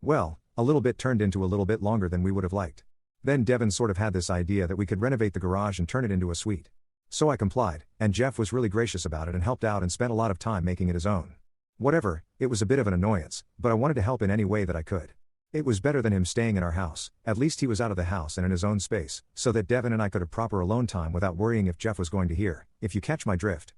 Well, a little bit turned into a little bit longer than we would have liked. Then Devin sort of had this idea that we could renovate the garage and turn it into a suite. So I complied, and Jeff was really gracious about it and helped out and spent a lot of time making it his own. Whatever, it was a bit of an annoyance, but I wanted to help in any way that I could. It was better than him staying in our house, at least he was out of the house and in his own space, so that Devin and I could have proper alone time without worrying if Jeff was going to hear, if you catch my drift.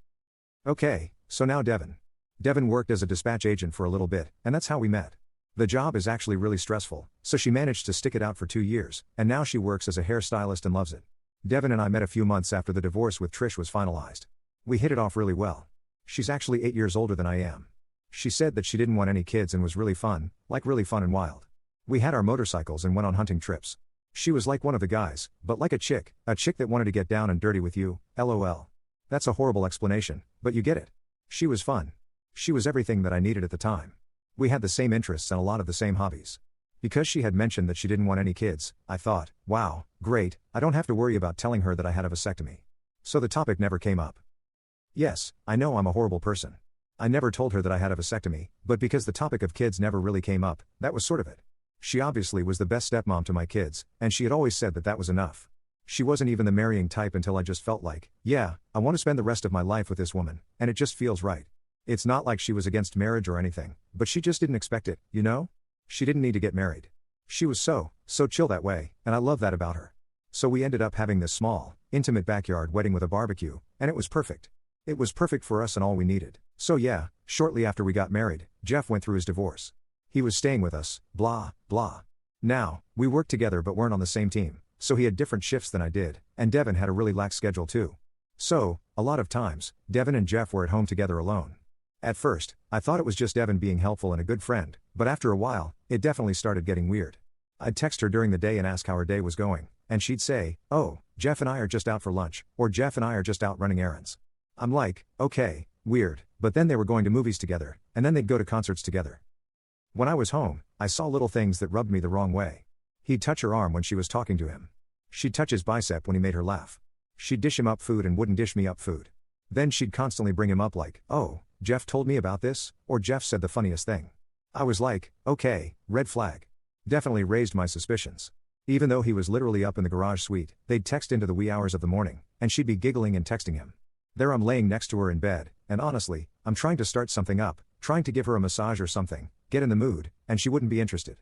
Okay, so now Devin. Devin worked as a dispatch agent for a little bit, and that's how we met. The job is actually really stressful, so she managed to stick it out for 2 years, and now she works as a hairstylist and loves it. Devin and I met a few months after the divorce with Trish was finalized. We hit it off really well. She's actually 8 years older than I am. She said that she didn't want any kids and was really fun and wild. We had our motorcycles and went on hunting trips. She was like one of the guys, but like a chick that wanted to get down and dirty with you, lol. That's a horrible explanation, but you get it. She was fun. She was everything that I needed at the time. We had the same interests and a lot of the same hobbies. Because she had mentioned that she didn't want any kids, I thought, wow, great, I don't have to worry about telling her that I had a vasectomy. So the topic never came up. Yes, I know I'm a horrible person. I never told her that I had a vasectomy, but because the topic of kids never really came up, that was sort of it. She obviously was the best stepmom to my kids, and she had always said that that was enough. She wasn't even the marrying type until I just felt like, yeah, I want to spend the rest of my life with this woman, and it just feels right. It's not like she was against marriage or anything, but she just didn't expect it, you know? She didn't need to get married. She was so chill that way, and I love that about her. So we ended up having this small, intimate backyard wedding with a barbecue, and it was perfect. It was perfect for us and all we needed. So yeah, shortly after we got married, Jeff went through his divorce. He was staying with us, blah, blah. Now, we worked together but weren't on the same team, so he had different shifts than I did, and Devin had a really lax schedule too. So, a lot of times, Devin and Jeff were at home together alone. At first, I thought it was just Devin being helpful and a good friend, but after a while, it definitely started getting weird. I'd text her during the day and ask how her day was going, and she'd say, oh, Jeff and I are just out for lunch, or Jeff and I are just out running errands. I'm like, okay, weird, but then they were going to movies together, and then they'd go to concerts together. When I was home, I saw little things that rubbed me the wrong way. He'd touch her arm when she was talking to him. She'd touch his bicep when he made her laugh. She'd dish him up food and wouldn't dish me up food. Then she'd constantly bring him up like, oh, Jeff told me about this, or Jeff said the funniest thing. I was like, okay, red flag. Definitely raised my suspicions. Even though he was literally up in the garage suite, they'd text into the wee hours of the morning, and she'd be giggling and texting him. There I'm laying next to her in bed, and honestly, I'm trying to start something up, trying to give her a massage or something, get in the mood, and she wouldn't be interested.